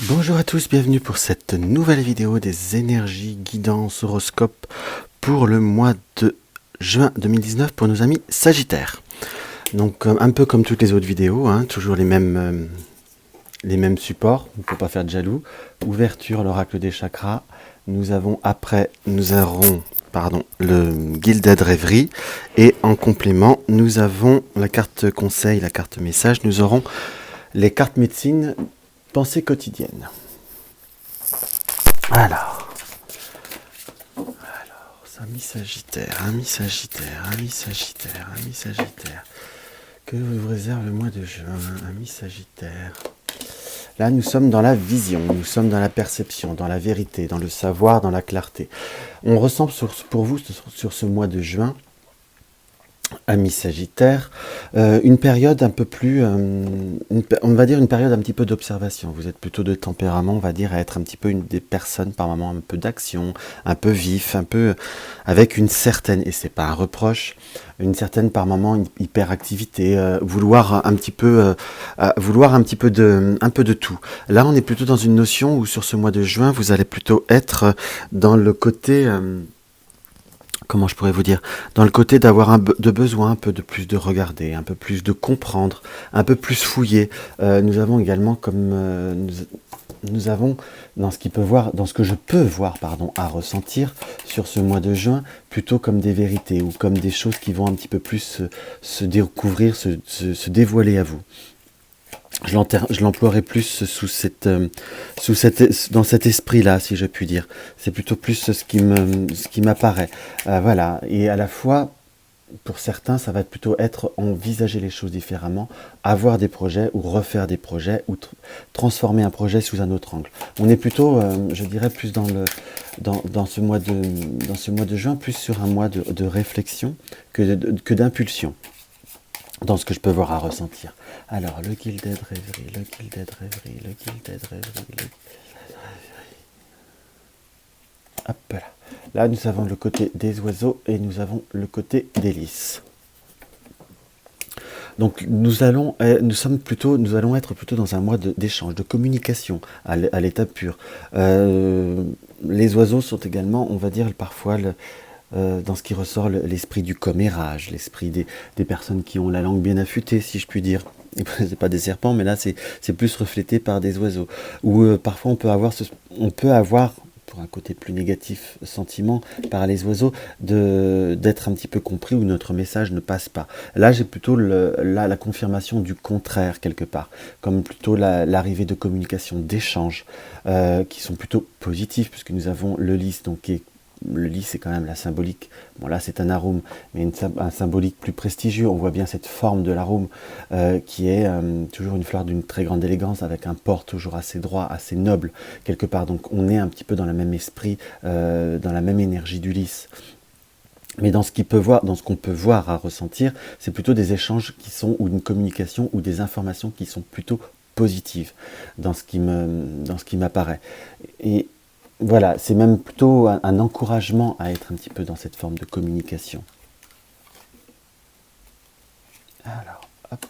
Bonjour à tous, bienvenue pour cette nouvelle vidéo des énergies guidance horoscope pour le mois de juin 2019 pour nos amis Sagittaires. Donc un peu comme toutes les autres vidéos, hein, toujours les mêmes supports, il ne faut pas faire de jaloux. Ouverture, l'oracle des chakras. Nous aurons le Gilded Rêverie. Et en complément, nous avons la carte conseil, la carte message. Nous aurons les cartes médecine, pensée quotidienne. Alors, amis Sagittaire, amis Sagittaire, amis Sagittaire, amis Sagittaire. Que vous réserve le mois de juin, amis Sagittaire? Là, nous sommes dans la vision, nous sommes dans la perception, dans la vérité, dans le savoir, dans la clarté. On ressent pour vous, sur ce mois de juin, amis Sagittaire, une période un peu plus, on va dire une période un petit peu d'observation. Vous êtes plutôt de tempérament, on va dire, à être un petit peu une des personnes par moments un peu d'action, un peu vif, un peu avec une certaine, et c'est pas un reproche, une certaine par moment hyperactivité, vouloir un petit peu de tout. Là, on est plutôt dans une notion où sur ce mois de juin, vous allez plutôt être dans le côté comment je pourrais vous dire, dans le côté d'avoir de besoin un peu de plus de regarder, un peu plus de comprendre, un peu plus fouiller. Nous avons également nous avons dans ce que je peux voir, à ressentir sur ce mois de juin, plutôt comme des vérités ou comme des choses qui vont un petit peu plus se découvrir, se dévoiler à vous. Je l'emploierai plus dans cet esprit-là, si je puis dire. C'est plutôt plus ce qui m'apparaît. Voilà. Et à la fois, pour certains, ça va plutôt être envisager les choses différemment, avoir des projets ou refaire des projets ou transformer un projet sous un autre angle. On est plutôt, je dirais, plus dans ce mois de juin, plus sur un mois de réflexion que d'impulsion, dans ce que je peux voir à ressentir. Alors, le Gilded Rêverie, le Gilded Rêverie, le Gilded Rêverie, hop là. Là, nous avons le côté des oiseaux et nous avons le côté des lys. Donc, nous allons être plutôt dans un mois d'échange, de communication à l'état pur. Les oiseaux sont également, on va dire, parfois dans ce qui ressort l'esprit du commérage, l'esprit des personnes qui ont la langue bien affûtée, si je puis dire. C'est pas des serpents, mais là c'est plus reflété par des oiseaux. Ou parfois on peut avoir pour un côté plus négatif sentiment par les oiseaux d'être un petit peu compris ou notre message ne passe pas. Là j'ai plutôt la confirmation du contraire quelque part, comme plutôt l'arrivée de communication, d'échanges qui sont plutôt positifs, puisque nous avons le lys, donc le lys, c'est quand même la symbolique. Bon, là, c'est un arôme, mais un symbolique plus prestigieux. On voit bien cette forme de l'arôme qui est toujours une fleur d'une très grande élégance, avec un port toujours assez droit, assez noble, quelque part. Donc, on est un petit peu dans le même esprit, dans la même énergie du lys. Mais dans ce qu'on peut voir à ressentir, c'est plutôt des échanges ou une communication, ou des informations qui sont plutôt positives, dans ce qui m'apparaît. Et voilà, c'est même plutôt un encouragement à être un petit peu dans cette forme de communication. Alors, hop.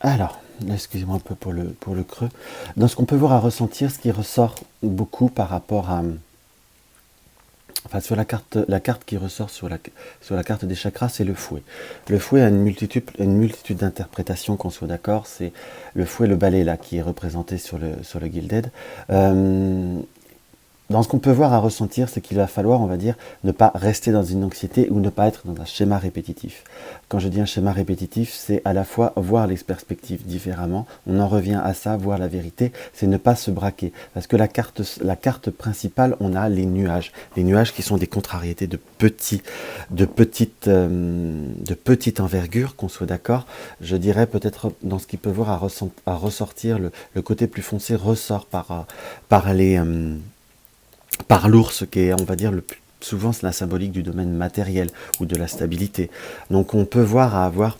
Alors, excusez-moi un peu pour le creux. Dans ce qu'on peut voir à ressentir, ce qui ressort beaucoup par rapport à... Enfin, sur la carte qui ressort sur la carte des chakras, c'est le fouet. Le fouet a une multitude d'interprétations, qu'on soit d'accord. C'est le fouet, le balai là, qui est représenté sur le Gilded. Dans ce qu'on peut voir à ressentir, c'est qu'il va falloir, on va dire, ne pas rester dans une anxiété ou ne pas être dans un schéma répétitif. Quand je dis un schéma répétitif, c'est à la fois voir les perspectives différemment, on en revient à ça, voir la vérité, c'est ne pas se braquer. Parce que la carte principale, on a les nuages. Les nuages qui sont des contrariétés de petite envergure, qu'on soit d'accord. Je dirais peut-être dans ce qui peut voir à ressortir, le côté plus foncé ressort par l'ours, qui est, on va dire, souvent c'est la symbolique du domaine matériel ou de la stabilité. Donc on peut voir à avoir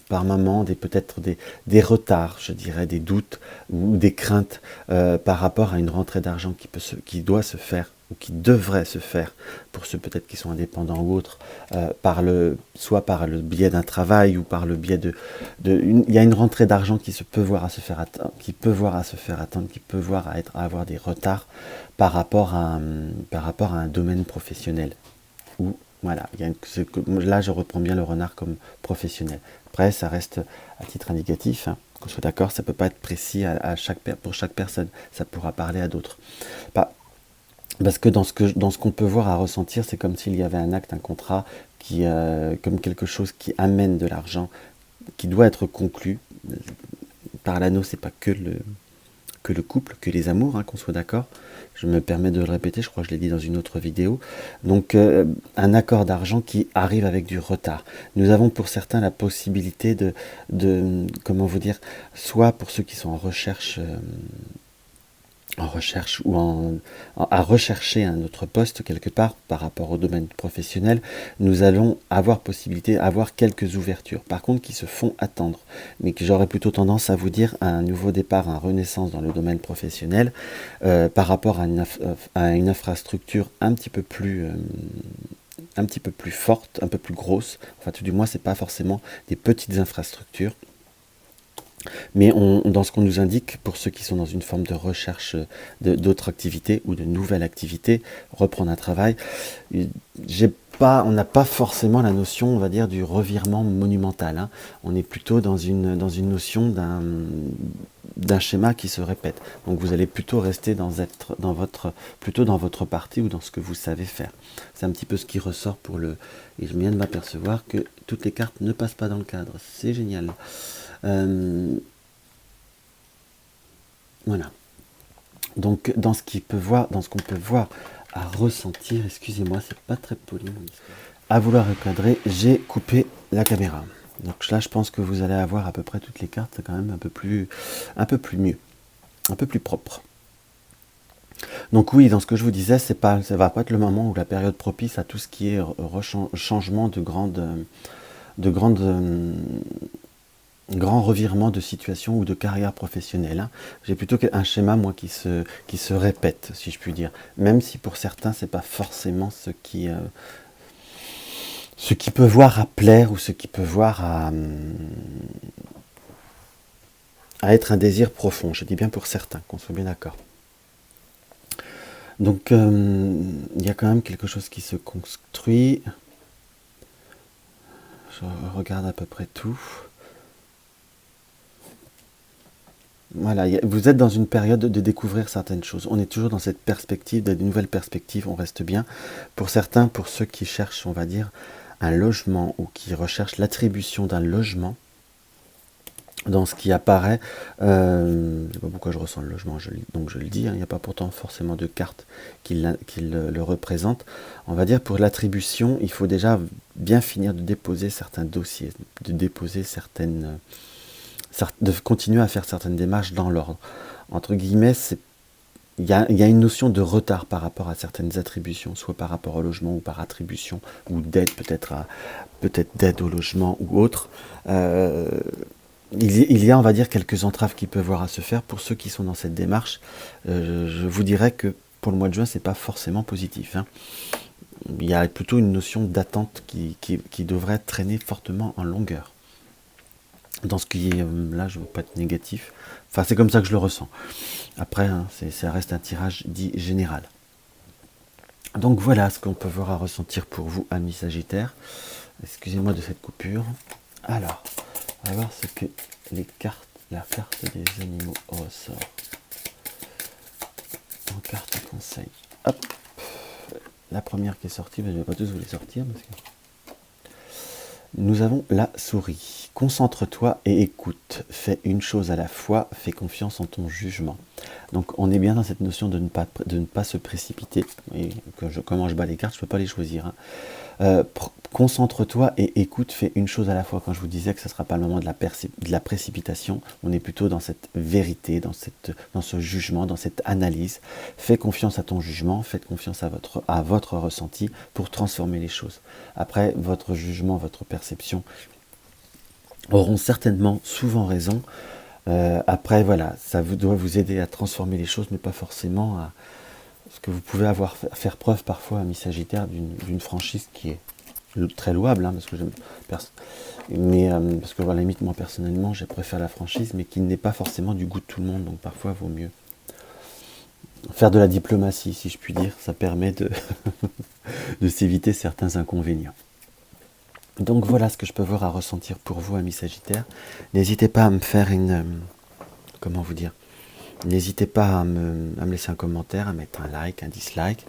par moments peut-être des retards, je dirais, des doutes ou des craintes par rapport à une rentrée d'argent qui doit se faire ou qui devrait se faire pour ceux peut-être qui sont indépendants ou autres, soit par le biais d'un travail ou par le biais il y a une rentrée d'argent qui peut voir à se faire attendre, qui peut voir à avoir des retards par rapport à un domaine professionnel. Ou voilà, là je reprends bien le renard comme professionnel. Après, ça reste à titre indicatif, hein, qu'on soit d'accord, ça ne peut pas être précis pour chaque personne, ça pourra parler à d'autres. Parce que dans ce qu'on peut voir à ressentir, c'est comme s'il y avait un acte, un contrat, comme quelque chose qui amène de l'argent, qui doit être conclu. Par l'anneau, c'est pas que le couple, que les amours, hein, qu'on soit d'accord. Je me permets de le répéter, je crois que je l'ai dit dans une autre vidéo. Donc un accord d'argent qui arrive avec du retard. Nous avons pour certains la possibilité comment vous dire, soit pour ceux qui sont en recherche ou à rechercher un autre poste quelque part par rapport au domaine professionnel, nous allons avoir quelques ouvertures, par contre qui se font attendre, mais que j'aurais plutôt tendance à vous dire un nouveau départ, un renaissance dans le domaine professionnel, par rapport à une infrastructure un petit peu plus forte, un peu plus grosse. Enfin, tout du moins, c'est pas forcément des petites infrastructures. Mais dans ce qu'on nous indique, pour ceux qui sont dans une forme de recherche d'autres activités ou de nouvelles activités, reprendre un travail, on n'a pas forcément la notion, on va dire, du revirement monumental, hein. On est plutôt dans une notion d'un schéma qui se répète. Donc vous allez plutôt rester plutôt dans votre partie ou dans ce que vous savez faire. C'est un petit peu ce qui ressort et je viens de m'apercevoir que toutes les cartes ne passent pas dans le cadre. C'est génial. Voilà. Donc dans ce qu'on peut voir à ressentir, excusez-moi, c'est pas très poli mon histoire. À vouloir recadrer, j'ai coupé la caméra. Donc là, je pense que vous allez avoir à peu près toutes les cartes, c'est quand même un peu plus mieux, un peu plus propre. Donc oui, dans ce que je vous disais, ça va pas être le moment où la période propice à tout ce qui est changement de grand revirement de situation ou de carrière professionnelle, hein. J'ai plutôt un schéma, moi, qui se répète, si je puis dire. Même si pour certains, c'est pas forcément ce qui peut voir à plaire ou ce qui peut voir à être un désir profond. Je dis bien pour certains, qu'on soit bien d'accord. Donc, il y a quand même quelque chose qui se construit. Je regarde à peu près tout. Voilà, vous êtes dans une période de découvrir certaines choses. On est toujours dans cette perspective, de nouvelles perspectives, on reste bien. Pour certains, pour ceux qui cherchent, on va dire, un logement ou qui recherchent l'attribution d'un logement, dans ce qui apparaît, je ne sais pas pourquoi je ressens le logement, donc je le dis, hein, il n'y a pas pourtant forcément de carte qui le représente. On va dire pour l'attribution, il faut déjà bien finir de déposer certains dossiers, de continuer à faire certaines démarches dans l'ordre. Entre guillemets, il y a une notion de retard par rapport à certaines attributions, soit par rapport au logement ou par attribution, ou d'aide peut-être d'aide au logement ou autre. Il y a, on va dire, quelques entraves qui peuvent avoir à se faire pour ceux qui sont dans cette démarche. Je vous dirais que pour le mois de juin, c'est pas forcément positif, hein. Il y a plutôt une notion d'attente qui devrait traîner fortement en longueur. Dans ce qui est là, je ne veux pas être négatif. Enfin, c'est comme ça que je le ressens. Après, hein, ça reste un tirage dit général. Donc voilà ce qu'on peut voir à ressentir pour vous, amis Sagittaires. Excusez-moi de cette coupure. Alors, on va voir ce que la carte des animaux ressort. En carte conseil. Hop. La première qui est sortie, je ne vais pas tous vous les sortir parce que... Nous avons la souris. Concentre-toi et écoute. Fais une chose à la fois. Fais confiance en ton jugement. Donc on est bien dans cette notion de ne pas se précipiter. Et comment je bats les cartes, je ne peux pas les choisir, hein. Concentre-toi et écoute, fais une chose à la fois. Quand je vous disais que ce ne sera pas le moment de la précipitation, on est plutôt dans cette vérité, dans ce jugement, dans cette analyse. Fais confiance à ton jugement, faites confiance à votre ressenti pour transformer les choses. Après, votre jugement, votre perception, auront certainement souvent raison. Après, voilà, ça doit vous aider à transformer les choses, mais pas forcément à... Parce que vous pouvez faire preuve parfois, ami Sagittaire, d'une franchise qui est très louable, hein, parce que parce que voilà, limite moi personnellement, je préfère la franchise, mais qui n'est pas forcément du goût de tout le monde, donc parfois il vaut mieux faire de la diplomatie, si je puis dire. Ça permet de s'éviter certains inconvénients. Donc voilà ce que je peux voir à ressentir pour vous, amis Sagittaires. N'hésitez pas à me faire comment vous dire, n'hésitez pas à me laisser un commentaire, à mettre un like, un dislike.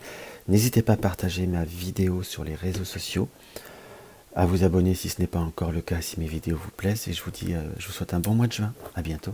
N'hésitez pas à partager ma vidéo sur les réseaux sociaux, à vous abonner si ce n'est pas encore le cas, si mes vidéos vous plaisent. Et je vous souhaite un bon mois de juin. À bientôt.